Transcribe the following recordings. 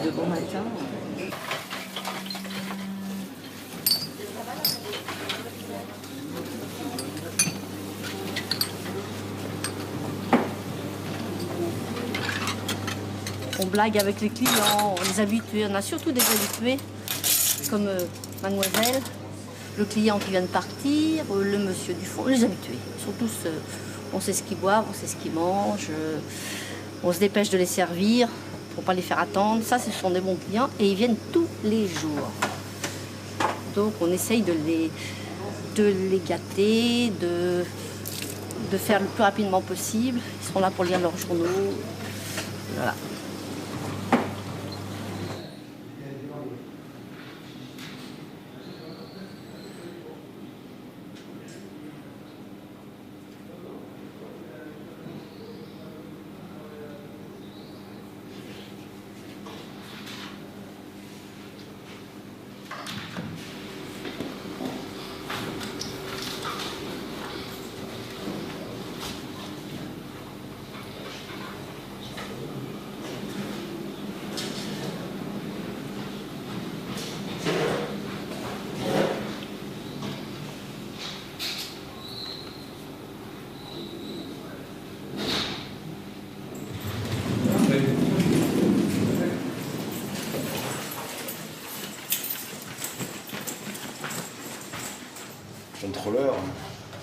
De bon matin. On blague avec les clients, les habitués, on a surtout des habitués, comme mademoiselle, le client qui vient de partir, le monsieur du fond, les habitués. Ils sont tous, on sait ce qu'ils boivent, on sait ce qu'ils mangent, on se dépêche de les servir pour ne pas les faire attendre. Ça, ce sont des bons clients et ils viennent tous les jours. Donc on essaye de les gâter, de faire le plus rapidement possible. Ils seront là pour lire leurs journaux. Voilà.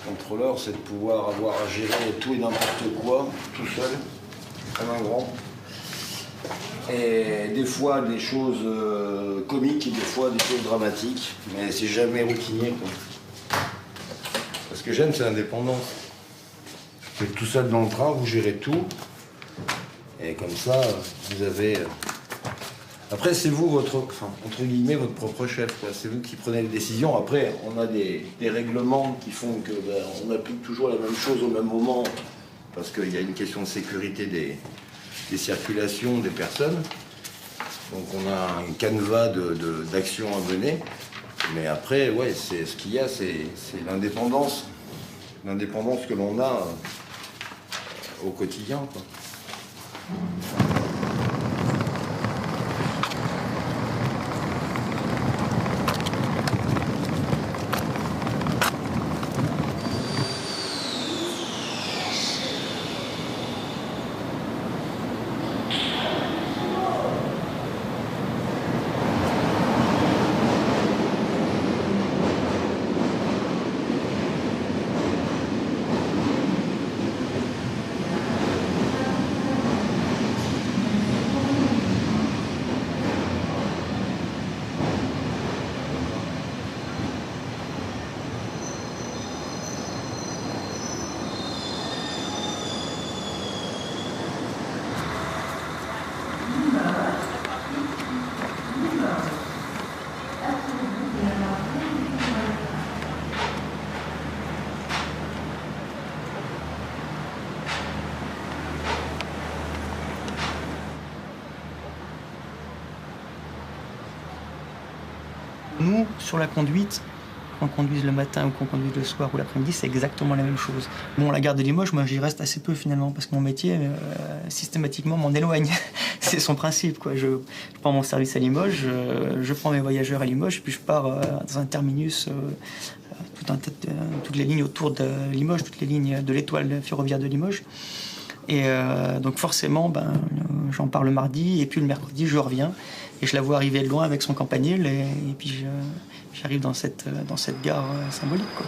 Contrôleur, c'est de pouvoir avoir à gérer tout et n'importe quoi, tout seul, comme un grand. Et des fois des choses comiques et des fois des choses dramatiques, mais c'est jamais routinier, quoi. Ce que j'aime, c'est l'indépendance. Vous êtes tout seul dans le train, vous gérez tout, et comme ça, vous avez... Après, c'est vous, entre guillemets, votre propre chef. C'est vous qui prenez les décisions. Après, on a des règlements qui font que on applique toujours la même chose au même moment, parce qu'il y a une question de sécurité des circulations des personnes. Donc on a un canevas d'actions à mener. Mais après, ouais, ce qu'il y a, c'est l'indépendance. L'indépendance que l'on a au quotidien, quoi. Nous, sur la conduite, qu'on conduise le matin ou qu'on conduise le soir ou l'après-midi, c'est exactement la même chose. Bon, la gare de Limoges, moi j'y reste assez peu finalement, parce que mon métier, systématiquement, m'en éloigne. C'est son principe, quoi. Je prends mon service à Limoges, je prends mes voyageurs à Limoges, puis je pars dans un terminus, toutes les lignes autour de Limoges, toutes les lignes de l'étoile ferroviaire de Limoges. Et donc forcément, j'en pars le mardi, et puis le mercredi, je reviens. Et je la vois arriver de loin avec son campanile, et puis j'arrive dans cette gare symbolique, quoi.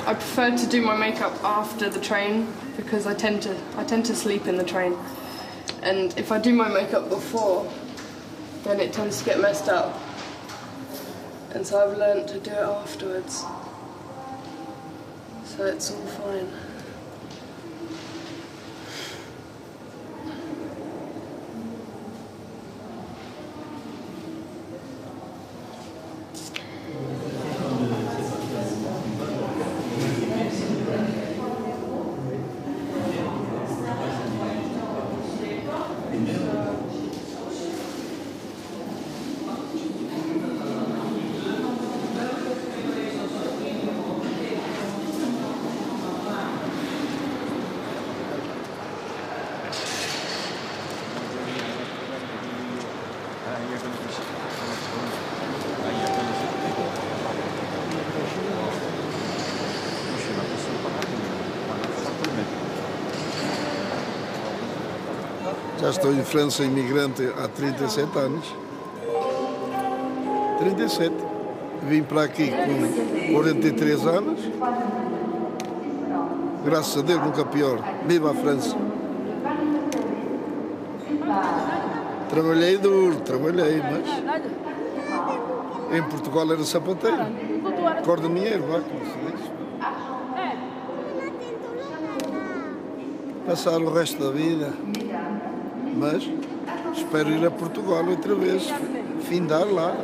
I prefer to do my makeup after the train because I tend to sleep in the train, and if I do my makeup before, then it tends to get messed up, and so I've learnt to do it afterwards. so it's all fine. Já estou em França imigrante há 37 anos. 37. Vim para aqui com 43 anos. Graças a Deus, nunca pior. Viva a França. Trabalhei duro, mas em Portugal era sapateiro. Corda dinheiro, vá, como se diz. Passar o resto da vida. Mas espero ir a Portugal outra vez, findar lá.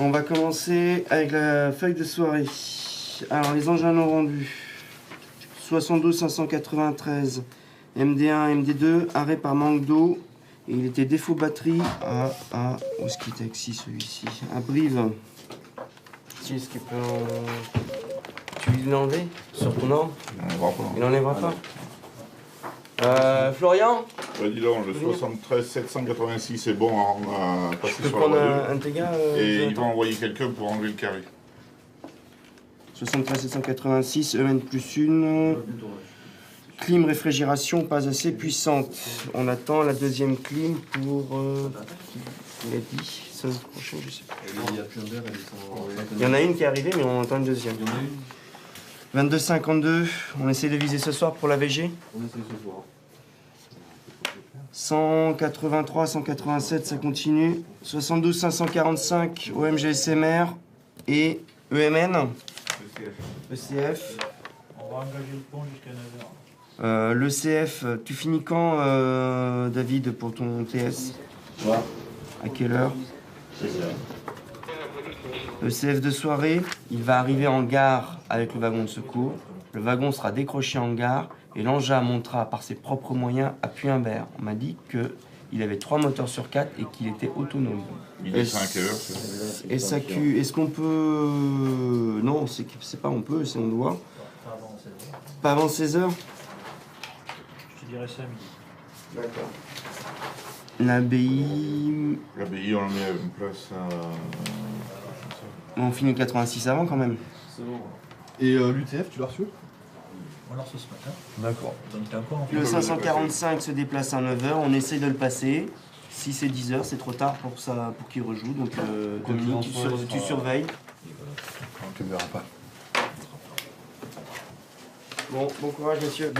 On va commencer avec la feuille de soirée. Alors les engins non rendus. 72 593 MD1, MD2, arrêt par manque d'eau. Et il était défaut batterie à où est-ce qu'il est taxi celui-ci? À Brive. Si, est-ce qu'il peut tu lui l'enlever sur ton ordre? Il n'enlèvera pas. Florian? Ouais, dis donc, le 73 786 est bon à passer Je peux sur prendre la radio. un de tes gars Et il va envoyer quelqu'un pour enlever le carré. 73 786, EN plus une. Clim réfrigération pas assez puissante. On attend la deuxième clim pour. Il a dit, semaine prochaine, je sais pas. Il y en a une qui est arrivée, mais on attend une deuxième. 22,52, on essaie de viser ce soir pour la VG. On essaie ce soir. 183, 187, ça continue. 72, 545, OMG SMR et EMN. ECF. On va engager le pont jusqu'à 9h. L'ECF, tu finis quand, David, pour ton TS? À quelle heure? 16h. ECF de soirée, il va arriver en gare avec le wagon de secours. Le wagon sera décroché en gare et l'engin montera par ses propres moyens à Puy-en-Velay. On m'a dit qu'il avait 3 moteurs sur 4 et qu'il était autonome. Il descend à quelle heure? SAQ, est-ce qu'on peut... Non, c'est pas on peut, c'est on doit. Pas avant 16h. Je te dirais ça à midi. D'accord. L'ABI... L'ABI, on le met à une place à... On finit le 86 avant quand même. C'est bon. Et l'UTF, tu l'as reçu? On lance ce matin. D'accord. Donc t'es encore en Le 545 se déplace à 9h, on essaye de le passer. Si c'est 10h, c'est trop tard pour qu'il rejoue. Donc Dominique, tu surveilles. Tu ne verras pas. Bon courage, monsieur.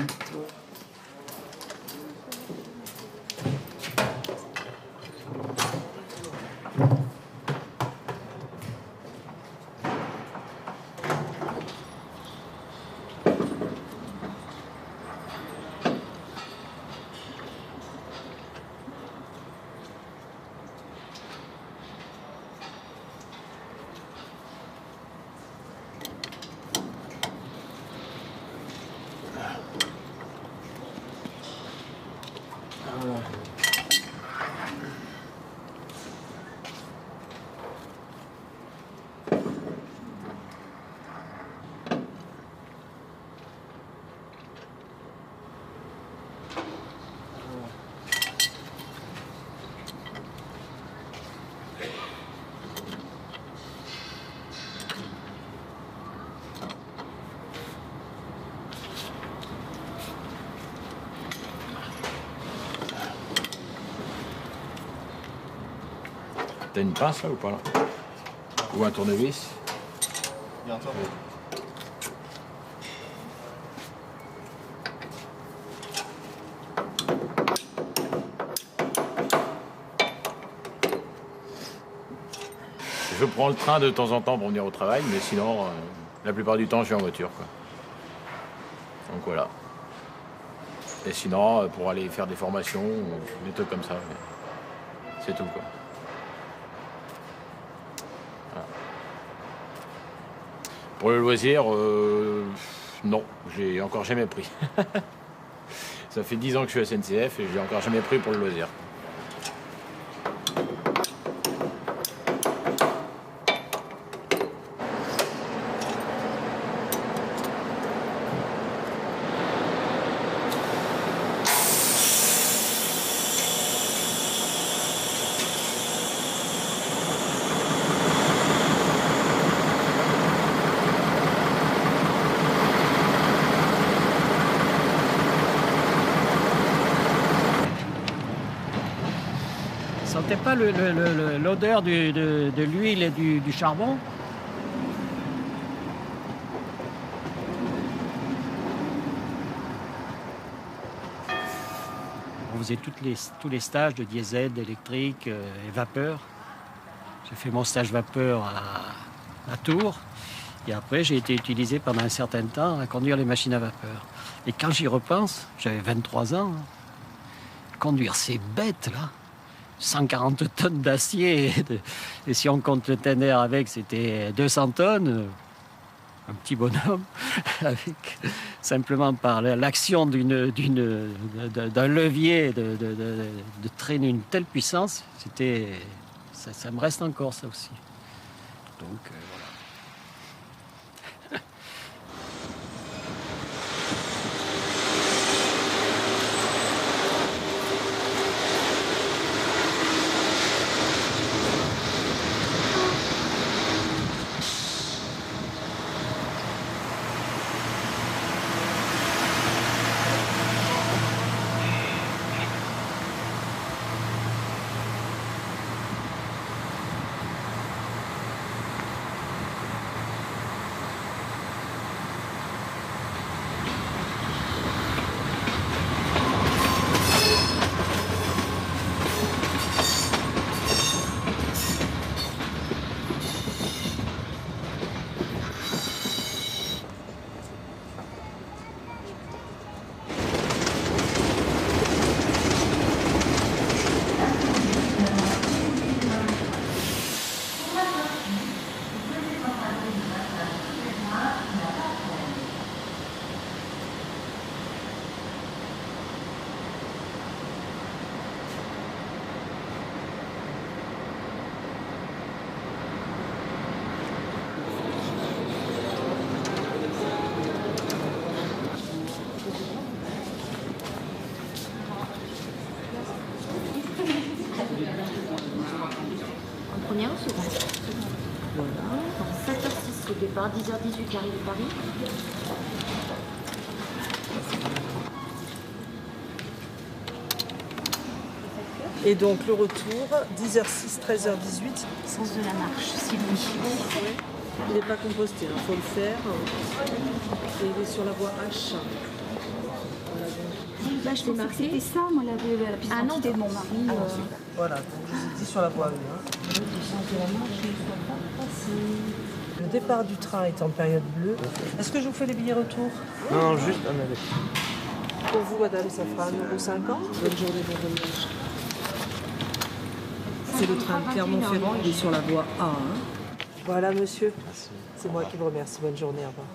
T'as une pince là ou pas là? Ou un tournevis? Il y a un tournevis. Je prends le train de temps en temps pour venir au travail, mais sinon, la plupart du temps, je suis en voiture, quoi. Donc voilà. Et sinon, pour aller faire des formations, des trucs comme ça, c'est tout, quoi. Voilà. Pour le loisir, non, j'ai encore jamais pris. Ça fait 10 ans que je suis à SNCF et j'ai encore jamais pris pour le loisir. Sentez pas l'odeur de l'huile et du charbon? On faisait tous les stages de diesel, d'électrique et vapeur. J'ai fait mon stage vapeur à Tours. Et après, j'ai été utilisé pendant un certain temps à conduire les machines à vapeur. Et quand j'y repense, j'avais 23 ans. Conduire ces bêtes-là, 140 tonnes d'acier, et si on compte le tender avec, c'était 200 tonnes. Un petit bonhomme, avec simplement par l'action d'un levier de traîner une telle puissance, ça me reste encore ça aussi. Donc voilà. Première ou seconde? Voilà. 7h06 au départ, 10h18 l'arrivée de Paris. Et donc le retour, 10h06, 13h18. Sens de la marche, Sylvie. Il n'est pas composté, il faut le faire. Et il est sur la voie H. Là, je pensais que c'était ça, moi, la pièce d'identité de mon mari. Voilà, donc je vous ai dit sur la voie 1. Le départ du train est en période bleue. Est-ce que je vous fais les billets retour? Non, juste un aller. Pour vous, madame, ça fera 1,50 €. Bonne journée, bon voyage. C'est le train de Clermont-Ferrand, il est sur la voie A. Voilà, monsieur. C'est moi qui vous remercie. Bonne journée, au revoir.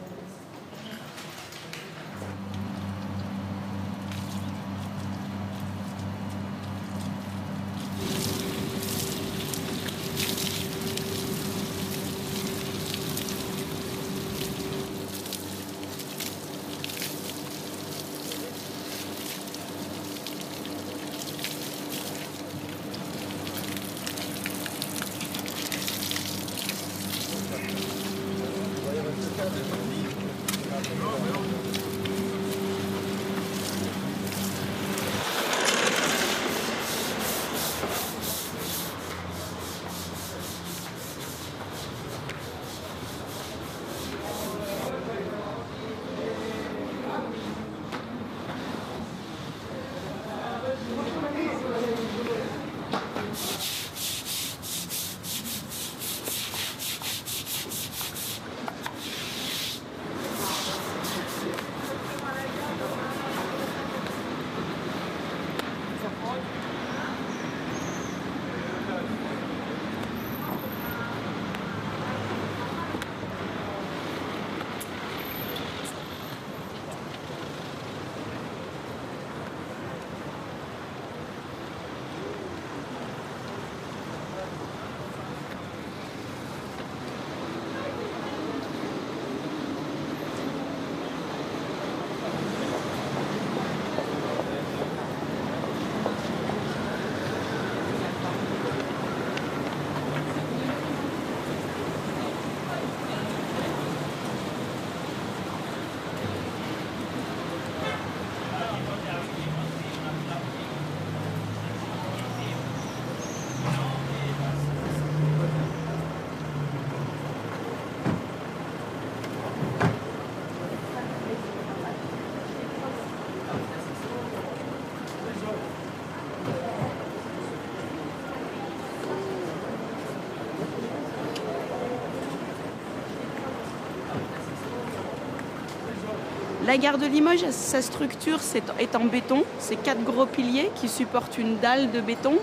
La gare de Limoges, sa structure est en béton. C'est 4 gros piliers qui supportent une dalle de béton.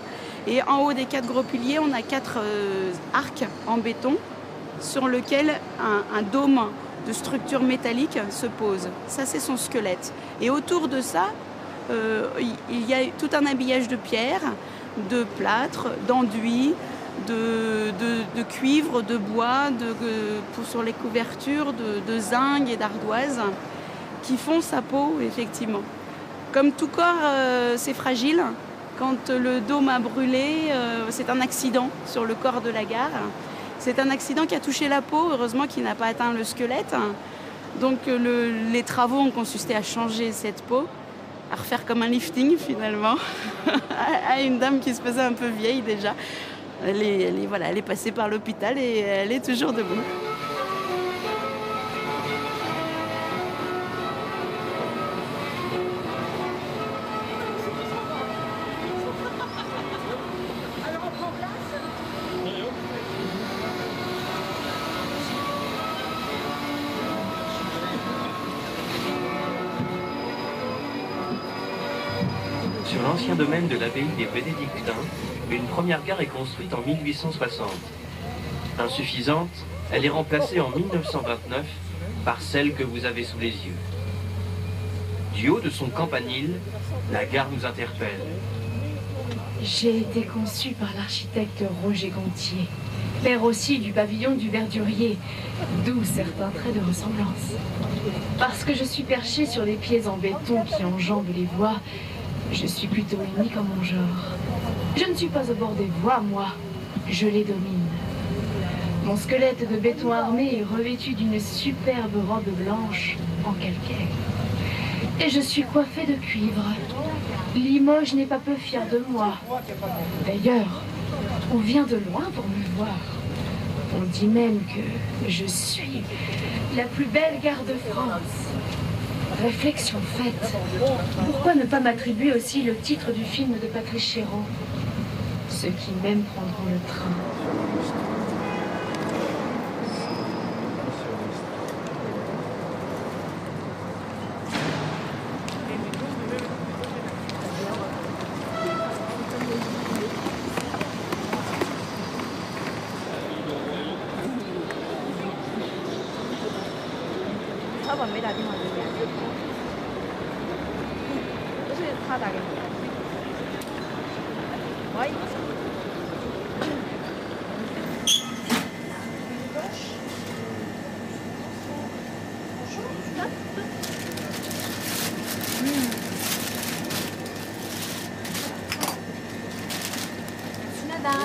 Et en haut des 4 gros piliers, on a 4 arcs en béton sur lequel un dôme de structure métallique se pose. Ça, c'est son squelette. Et autour de ça, il y a tout un habillage de pierre, de plâtre, d'enduit, de cuivre, de bois, sur les couvertures, de zinc et d'ardoise, qui font sa peau, effectivement. Comme tout corps, c'est fragile. Quand le dôme a brûlé, c'est un accident sur le corps de la gare. C'est un accident qui a touché la peau, heureusement qu'il n'a pas atteint le squelette. Donc les travaux ont consisté à changer cette peau, à refaire comme un lifting finalement, à une dame qui se faisait un peu vieille déjà. Elle est passée par l'hôpital et elle est toujours debout. Sur l'ancien domaine de l'abbaye des Bénédictins, une première gare est construite en 1860. Insuffisante, elle est remplacée en 1929 par celle que vous avez sous les yeux. Du haut de son campanile, la gare nous interpelle. J'ai été conçue par l'architecte Roger Gontier, père aussi du pavillon du Verdurier, d'où certains traits de ressemblance. Parce que je suis perchée sur les pieds en béton qui enjambent les voies, je suis plutôt unique en mon genre. Je ne suis pas au bord des voies, moi, je les domine. Mon squelette de béton armé est revêtu d'une superbe robe blanche en calcaire. Et je suis coiffée de cuivre. Limoges n'est pas peu fier de moi. D'ailleurs, on vient de loin pour me voir. On dit même que je suis la plus belle gare de France. Réflexion faite. Pourquoi ne pas m'attribuer aussi le titre du film de Patrice Chéreau? Ceux qui m'aiment prendront le train.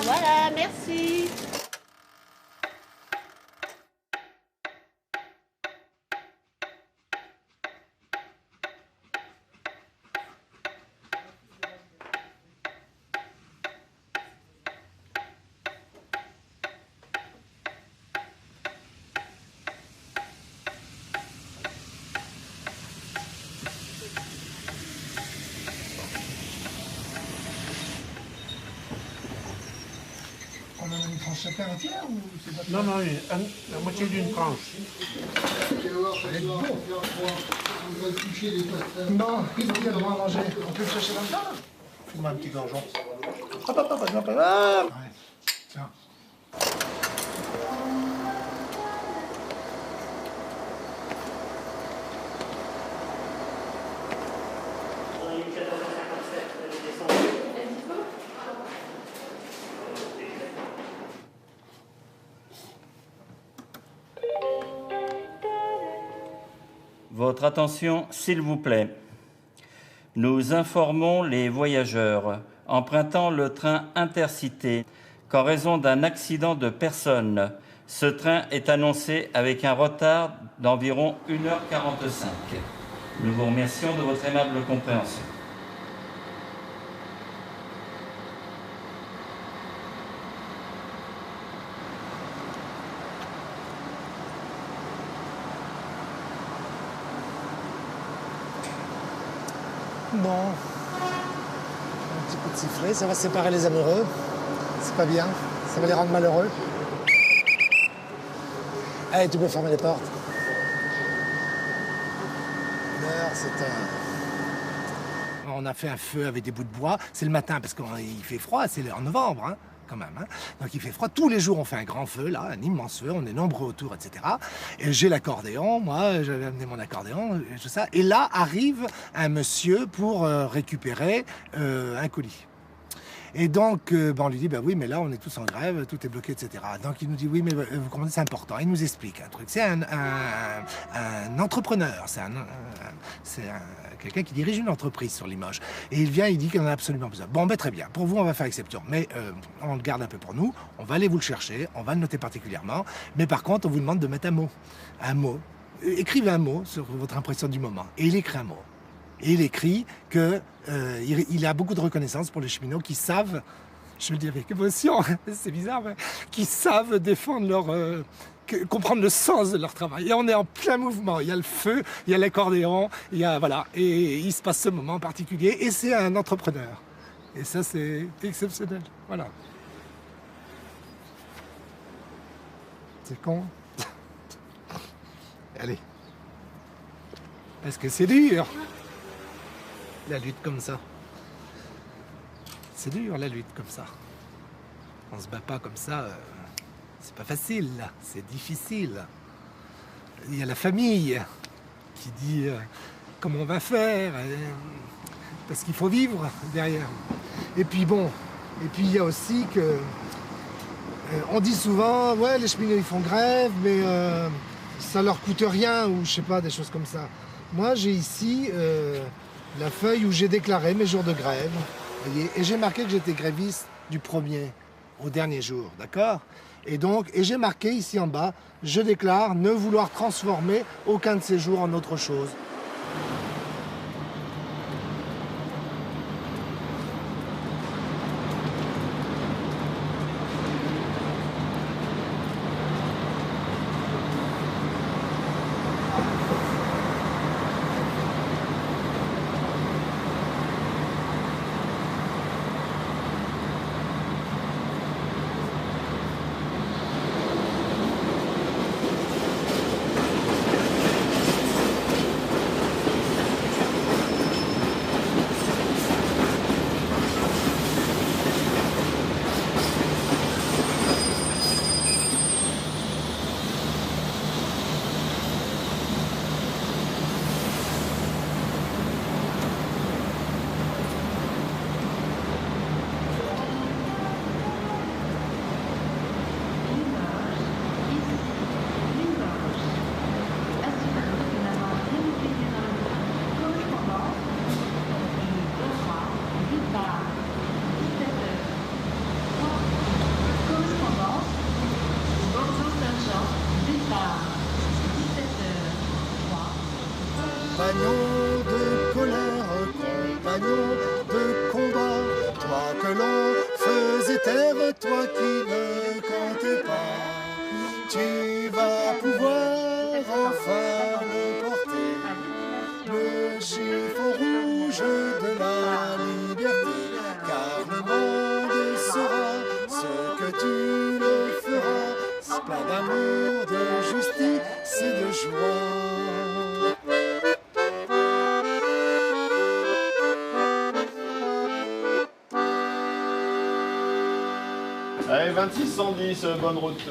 Voilà, merci. On en a une tranche chacun entière ou c'est pas? Non, non, la moitié d'une tranche. Non, il y a droit à manger. On peut le chercher dans le temps, là? Fais-moi un petit gorgeon. Hop, hop, hop, hop, hop. Ouais, tiens. Votre attention, s'il vous plaît. Nous informons les voyageurs empruntant le train Intercité qu'en raison d'un accident de personne, ce train est annoncé avec un retard d'environ 1h45. Nous vous remercions de votre aimable compréhension. Bon, un petit coup de sifflet, ça va séparer les amoureux. C'est pas bien, ça va les rendre malheureux. Allez, tu peux fermer les portes. L'heure, c'est On a fait un feu avec des bouts de bois. C'est le matin parce qu'il fait froid, c'est en novembre, hein, quand même. Hein. Donc il fait froid. Tous les jours, on fait un grand feu, là, un immense feu. On est nombreux autour, etc. Et j'ai l'accordéon. Moi, j'avais amené mon accordéon, et tout ça. Et là arrive un monsieur pour récupérer un colis. Et donc, on lui dit, bah oui, mais là, on est tous en grève, tout est bloqué, etc. Donc, il nous dit, oui, mais vous comprenez, c'est important. Il nous explique un truc. C'est un entrepreneur, c'est quelqu'un qui dirige une entreprise sur Limoges. Et il vient, il dit qu'il en a absolument besoin. Bon, ben très bien, pour vous, on va faire exception. Mais on le garde un peu pour nous, on va aller vous le chercher, on va le noter particulièrement. Mais par contre, on vous demande de mettre un mot. Un mot. Écrivez un mot sur votre impression du moment. Et il écrit un mot. Et il écrit qu'il a beaucoup de reconnaissance pour les cheminots qui savent, je le dis avec émotion, c'est bizarre, mais qui savent défendre comprendre le sens de leur travail. Et on est en plein mouvement. Il y a le feu, il y a l'accordéon, il y a, voilà. Et il se passe ce moment en particulier. Et c'est un entrepreneur. Et ça, c'est exceptionnel. Voilà. C'est con. Allez. Parce que c'est dur. La lutte comme ça. C'est dur, la lutte comme ça. On se bat pas comme ça. C'est pas facile, là. C'est difficile. Il y a la famille qui dit comment on va faire, parce qu'il faut vivre derrière. Et puis bon, et puis il y a aussi que on dit souvent, ouais, les cheminots ils font grève, mais ça leur coûte rien, ou je sais pas, des choses comme ça. Moi, j'ai ici la feuille où j'ai déclaré mes jours de grève, voyez, et j'ai marqué que j'étais gréviste du 1er au dernier jour, d'accord ? Et j'ai marqué ici en bas, je déclare ne vouloir transformer aucun de ces jours en autre chose. plein d'amour, de justice et de joie. Allez, 2610, bonne route.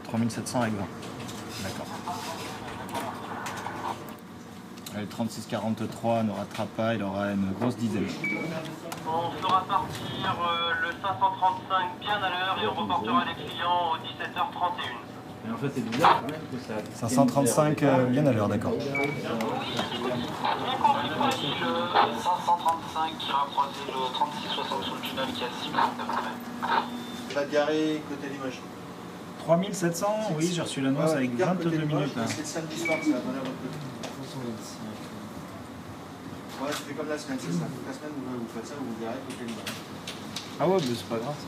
« 3700 avec 20. D'accord. Le 3643 ne rattrape pas, il aura une grosse dizaine. On fera partir le 535 bien à l'heure et on reportera les clients aux 17h31. Et en fait, c'est bizarre quand même que ça... 535 bien à l'heure, d'accord. Le 535 qui va croiser le 3660 sous le tunnel qui a 6 minutes à peu près. Il va te garer côté Limoges. 3700, oui, j'ai reçu l'annonce avec 22 minutes. C'est le samedi soir, c'est la bonne heure. Ouais, tu fais comme la semaine, c'est ça. Toute la semaine, vous faites ça, vous vous garez côté Limoges. Ah ouais, mais c'est pas grave ça.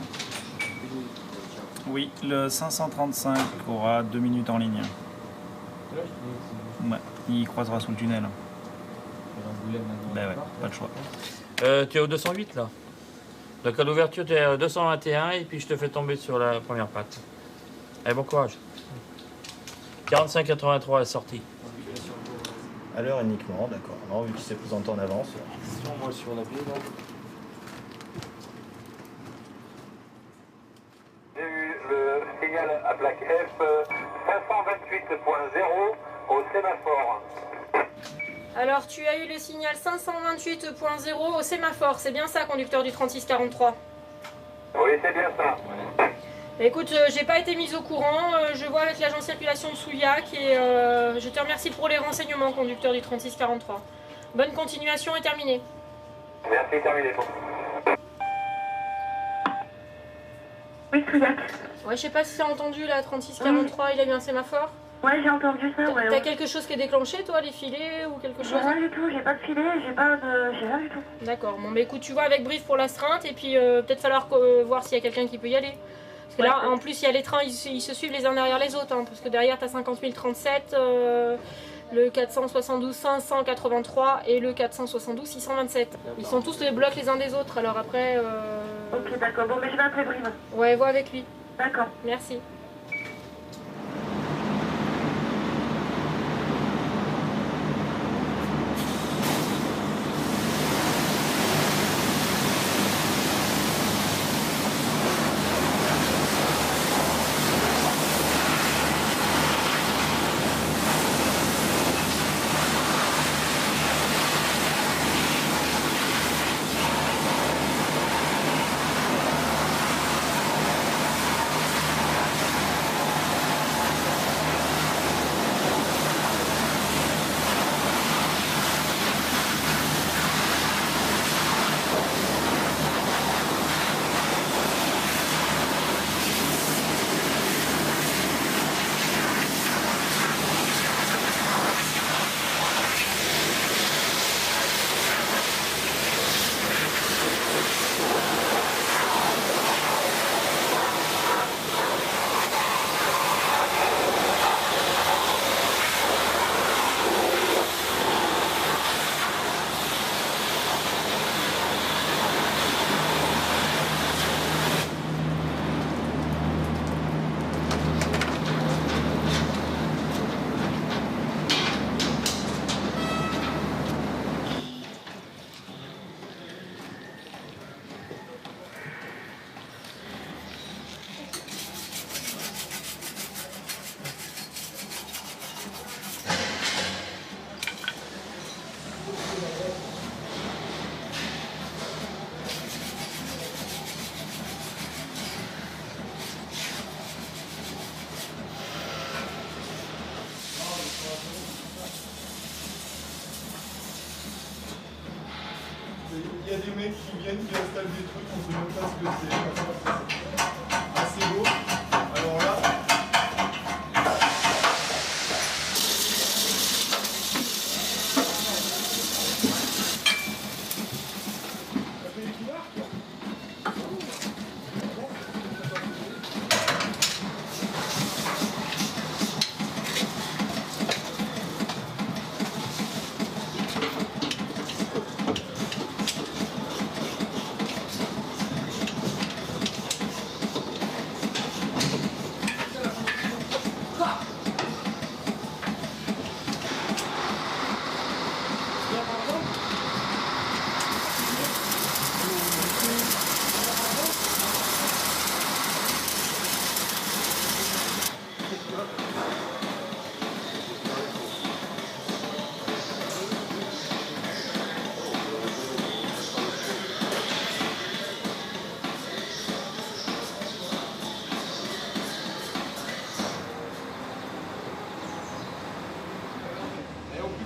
Oui, le 535 aura 2 minutes en ligne. Ouais, il croisera sous le tunnel. Ben ouais, pas le choix. Tu es au 208 là. Donc à l'ouverture, tu es à 221 et puis je te fais tomber sur la première patte. Allez, bon courage. 45,83 à la sortie. À l'heure uniquement, d'accord. Non, vu qu'il s'est présenté en avance. Si on voit sur l'appli là. Le signal à plaque F 528.0 au sémaphore. Alors, tu as eu le signal 528.0 au sémaphore, c'est bien ça, conducteur du 3643? Oui, c'est bien ça. Écoute, j'ai pas été mise au courant, je vois avec l'agent circulation de Souillac et je te remercie pour les renseignements, conducteur du 3643. Bonne continuation et terminée. Merci, terminé. Oui, Souillac. Ouais, je sais pas si t'as entendu la 3643, il a eu un sémaphore. Ouais, j'ai entendu ça, ouais. T'as quelque chose qui est déclenché, toi, les filets ou quelque chose? Rien du tout, j'ai pas de filet, j'ai rien du tout. D'accord, bon, bah écoute, tu vois avec brief pour l'astreinte et puis peut-être falloir voir s'il y a quelqu'un qui peut y aller. Parce que là, en plus, il y a les trains, ils se suivent les uns derrière les autres, hein, parce que derrière, t'as 50 037, le 472 583 et le 472 627. Ils sont tous les blocs les uns des autres, alors après... Ok, d'accord, bon, mais je vais appeler Brive. Ouais, vois avec lui. D'accord. Merci. Il y a des mecs qui viennent, qui installent des trucs, on ne sait même pas ce que c'est. Assez beau. Alors là...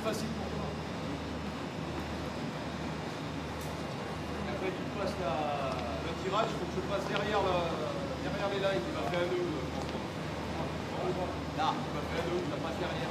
plus facile pour toi. Après, tu passes le tirage, il faut que je passe derrière les lines. Il m'a fait un nœud. Là, il m'a fait un nœud, je la passe derrière.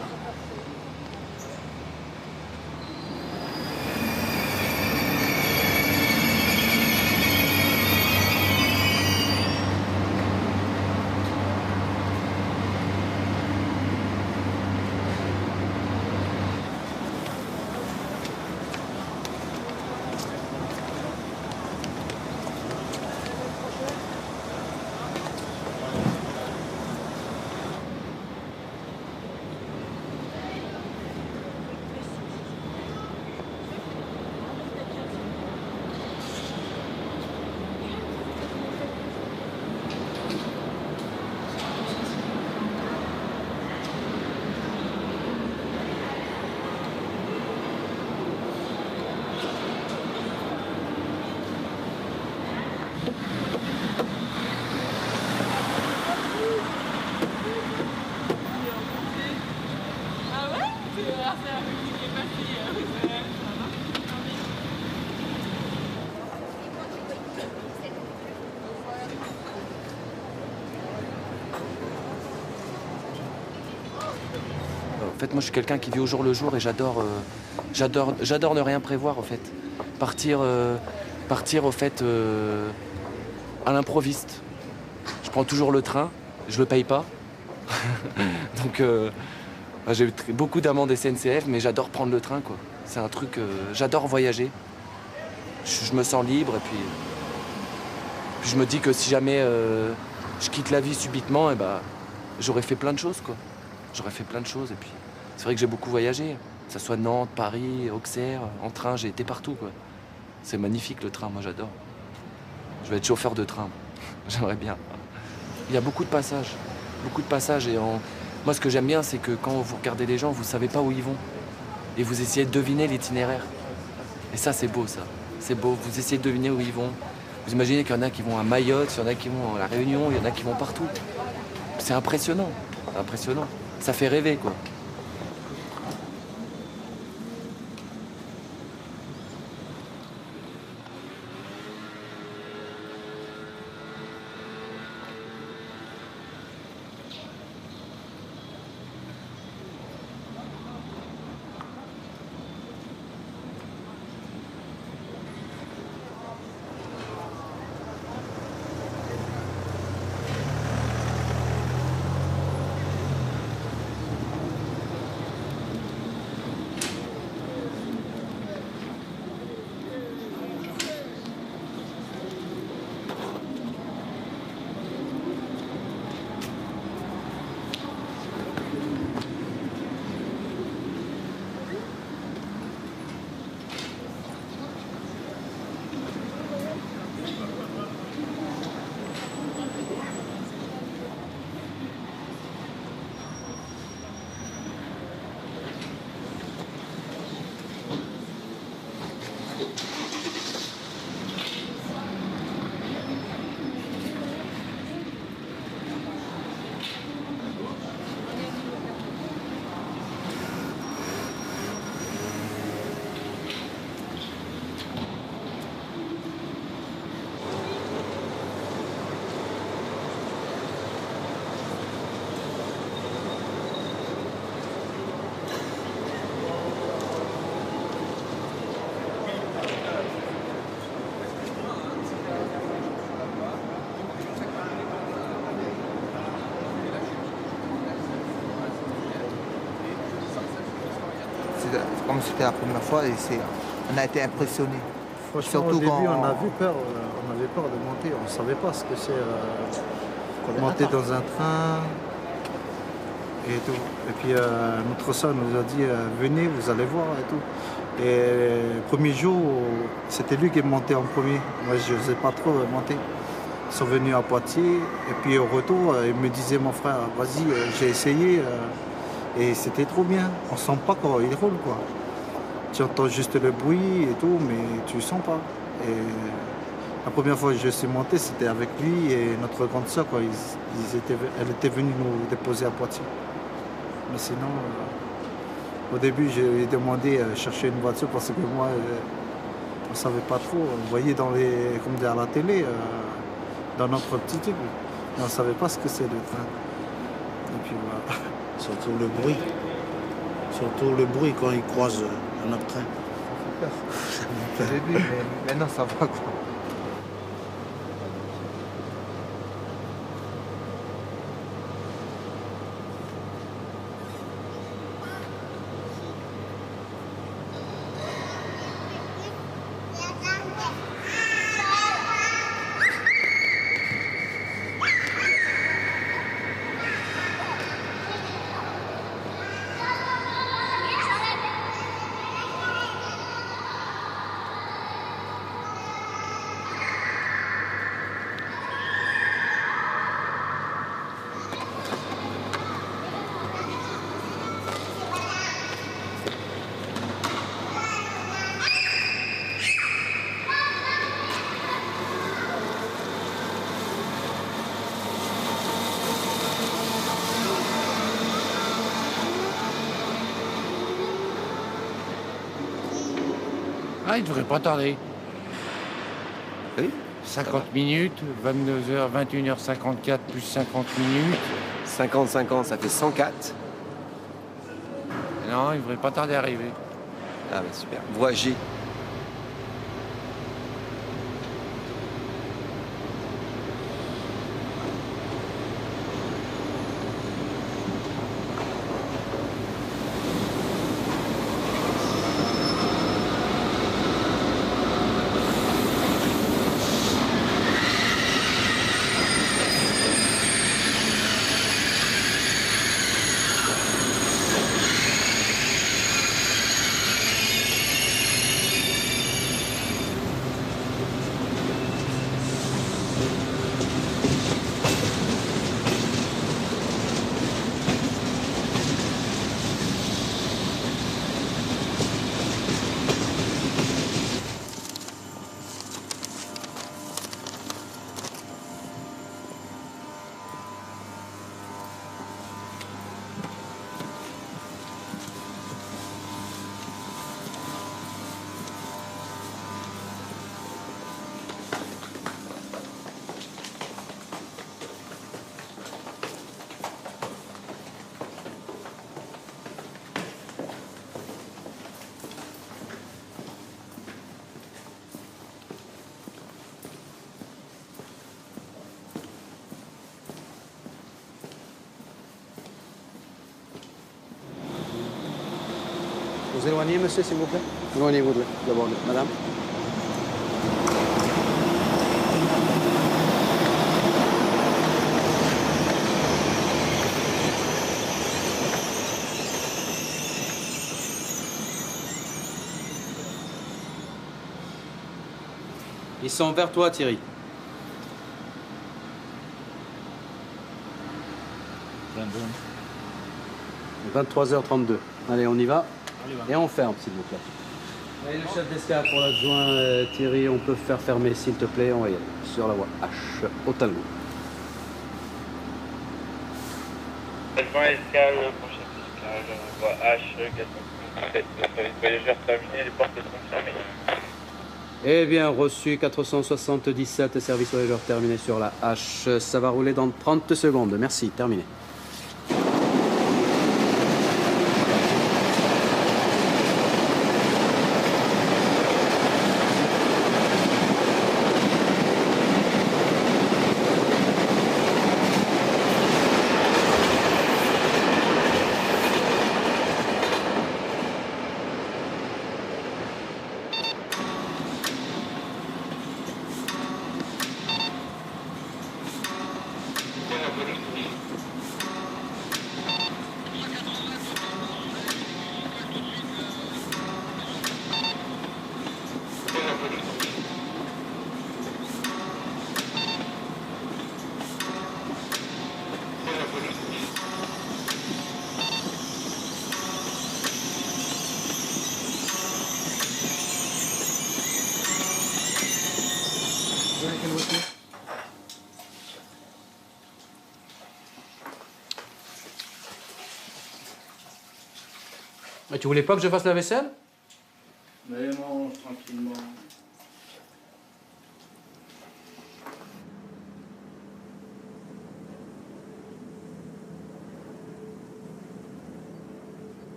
En fait, moi, je suis quelqu'un qui vit au jour le jour et j'adore ne rien prévoir, en fait. Partir au fait, à l'improviste. Je prends toujours le train, je le paye pas. Donc, j'ai eu beaucoup d'amendes SNCF, mais j'adore prendre le train, quoi. C'est un truc, j'adore voyager. Je me sens libre et puis je me dis que si jamais je quitte la vie subitement, j'aurais fait plein de choses, quoi. J'aurais fait plein de choses et puis c'est vrai que j'ai beaucoup voyagé, que ce soit Nantes, Paris, Auxerre, en train, j'ai été partout, quoi. C'est magnifique le train, moi j'adore. Je vais être chauffeur de train, j'aimerais bien. Il y a beaucoup de passages et moi ce que j'aime bien c'est que quand vous regardez les gens, vous savez pas où ils vont et vous essayez de deviner l'itinéraire. Et ça c'est beau ça, c'est beau, vous essayez de deviner où ils vont. Vous imaginez qu'il y en a qui vont à Mayotte, il y en a qui vont à La Réunion, il y en a qui vont partout. C'est impressionnant, impressionnant. Ça fait rêver, quoi. Comme c'était la première fois, et on a été impressionnés. Franchement, surtout au début, quand on avait peur de monter. On ne savait pas ce que c'est monter dans un train et tout. Et puis notre soeur nous a dit venez, vous allez voir et tout. Et le premier jour, c'était lui qui est monté en premier. Moi, je n'osais pas trop monter. Ils sont venus à Poitiers et puis au retour, il me disait mon frère, vas-y, j'ai essayé. Et c'était trop bien. On ne sent pas quand il roule, quoi. Tu entends juste le bruit et tout, mais tu ne sens pas. Et la première fois que je suis monté, c'était avec lui et notre grande soeur, quoi. Elle était venue nous déposer à Poitiers. Mais sinon, Au début, j'ai demandé chercher une voiture parce que moi, on ne savait pas trop. On voyait comme à la télé, dans notre petit truc, mais on ne savait pas ce que c'est le train. Et puis voilà. Surtout le bruit. Surtout le bruit quand ils croisent un autre train. Au début, mais maintenant ça va quoi. Ah, il devrait pas tarder. Oui. 50 minutes, 22h, 21h54 plus 50 minutes. 50-50, ça fait 104. Non, il devrait pas tarder à arriver. Ah bah super. Voie G. Vous éloignez, monsieur, s'il vous plaît. Éloignez-vous d'abord, madame. Ils sont vers toi, Thierry. 23h32. Allez, on y va. Et on ferme, s'il vous plaît. Allez, le chef d'escale pour l'adjoint Thierry, on peut faire fermer, s'il te plaît. On va y aller. Sur la voie H, au talon. Adjoint escale, pour chef d'escale, voie H, 457. Service voyageurs terminé, les portes sont fermées. Eh bien, reçu 477, service voyageur terminé sur la H. Ça va rouler dans 30 secondes. Merci, terminé. Et tu voulais pas que je fasse la vaisselle? Mais mange tranquillement.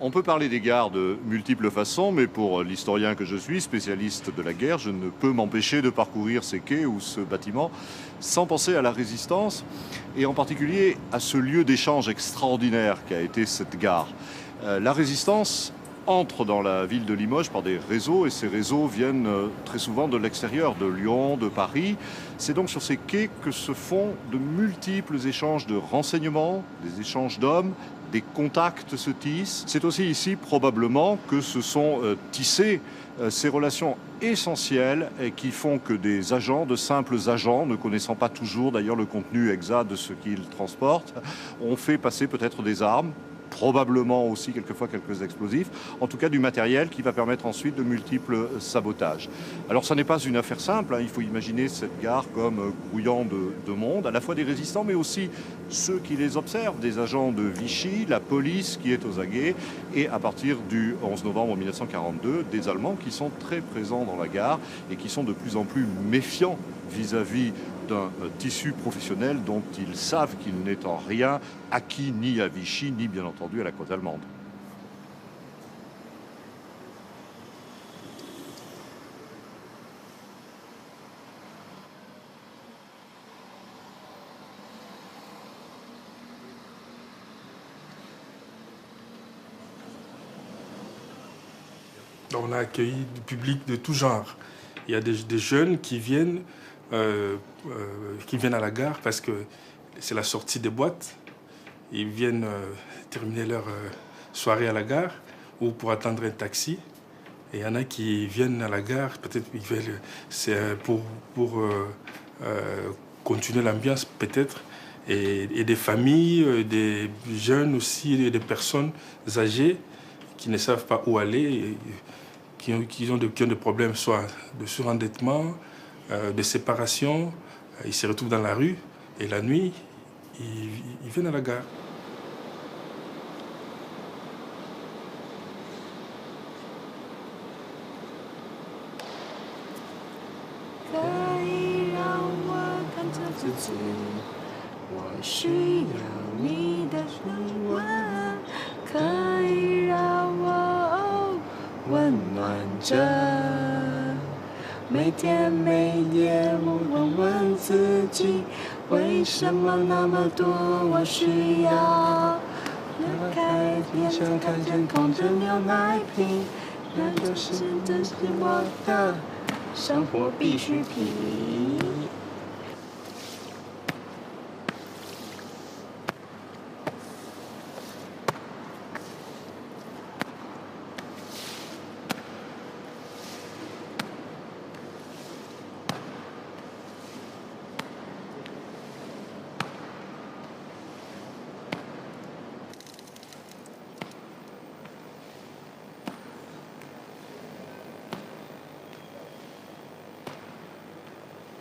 On peut parler des gares de multiples façons, mais pour l'historien que je suis, spécialiste de la guerre, je ne peux m'empêcher de parcourir ces quais ou ce bâtiment sans penser à la résistance, et en particulier à ce lieu d'échange extraordinaire qu'a été cette gare. La résistance entre dans la ville de Limoges par des réseaux, et ces réseaux viennent très souvent de l'extérieur, de Lyon, de Paris. C'est donc sur ces quais que se font de multiples échanges de renseignements, des échanges d'hommes, des contacts se tissent. C'est aussi ici probablement que se sont tissées ces relations essentielles qui font que des agents, de simples agents, ne connaissant pas toujours d'ailleurs le contenu exact de ce qu'ils transportent, ont fait passer peut-être des armes, probablement aussi quelquefois quelques explosifs, en tout cas du matériel qui va permettre ensuite de multiples sabotages. Alors ça n'est pas une affaire simple, hein. Il faut imaginer cette gare comme grouillant de monde, à la fois des résistants mais aussi ceux qui les observent, des agents de Vichy, la police qui est aux aguets, et à partir du 11 novembre 1942, des Allemands qui sont très présents dans la gare et qui sont de plus en plus méfiants vis-à-vis d'un tissu professionnel dont ils savent qu'il n'est en rien acquis ni à Vichy, ni bien entendu à la côte allemande. On a accueilli du public de tout genre. Il y a des jeunes qui viennent à la gare parce que c'est la sortie des boîtes. Ils viennent terminer leur soirée à la gare ou pour attendre un taxi. Et il y en a qui viennent à la gare, peut-être c'est pour continuer l'ambiance peut-être. Et des familles, des jeunes aussi, des personnes âgées qui ne savent pas où aller, qui ont des problèmes soit de surendettement, de séparation. Ils se retrouvent dans la rue et la nuit, ils viennent à la gare.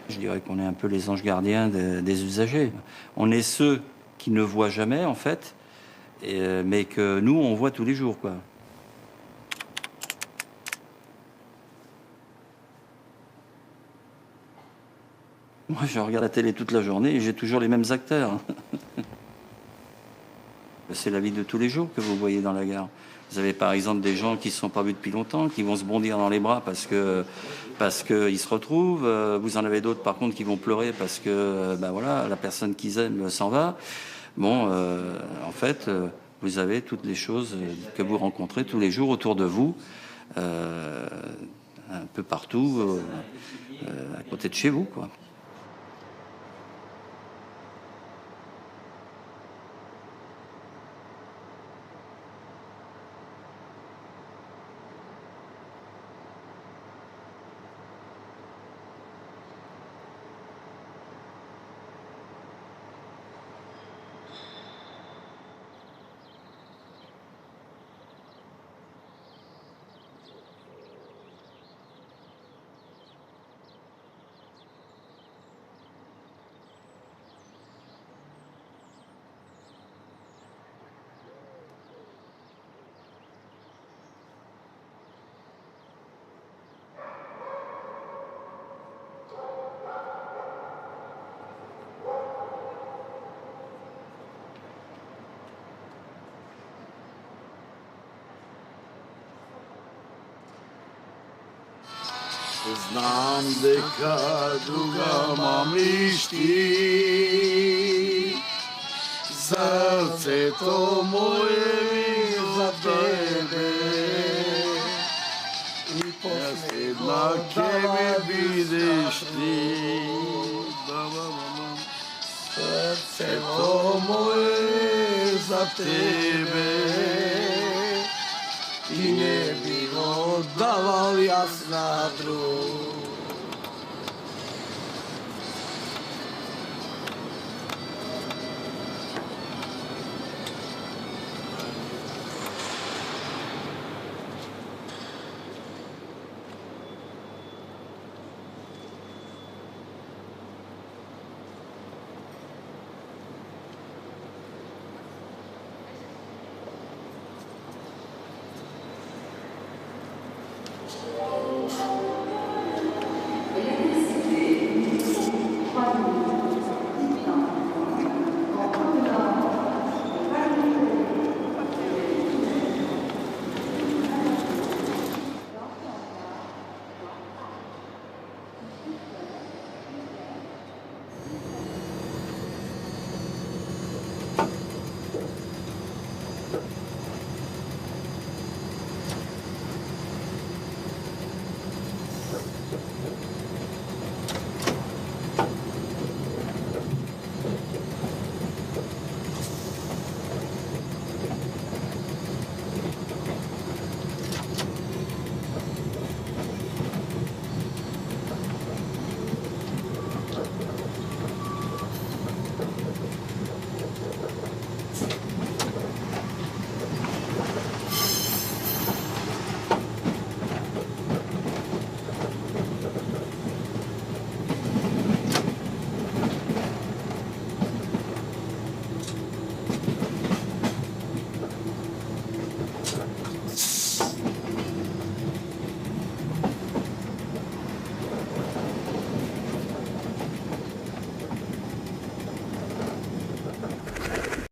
Je dirais qu'on est un peu les anges gardiens des usagers. On est ceux qui ne voient jamais, en fait, mais que nous, on voit tous les jours, quoi. Moi, je regarde la télé toute la journée et j'ai toujours les mêmes acteurs. C'est la vie de tous les jours que vous voyez dans la gare. Vous avez par exemple des gens qui ne se sont pas vus depuis longtemps, qui vont se bondir dans les bras parce qu'ils se retrouvent. Vous en avez d'autres par contre qui vont pleurer parce que voilà, la personne qu'ils aiment s'en va. Bon, en fait, vous avez toutes les choses que vous rencontrez tous les jours autour de vous, un peu partout, à côté de chez vous, quoi. Znam deka druga mamišti, srce to moje za tebe. Na kebe bideš ti, srce to moje za tebe. I ne bi oddaval jasna druga.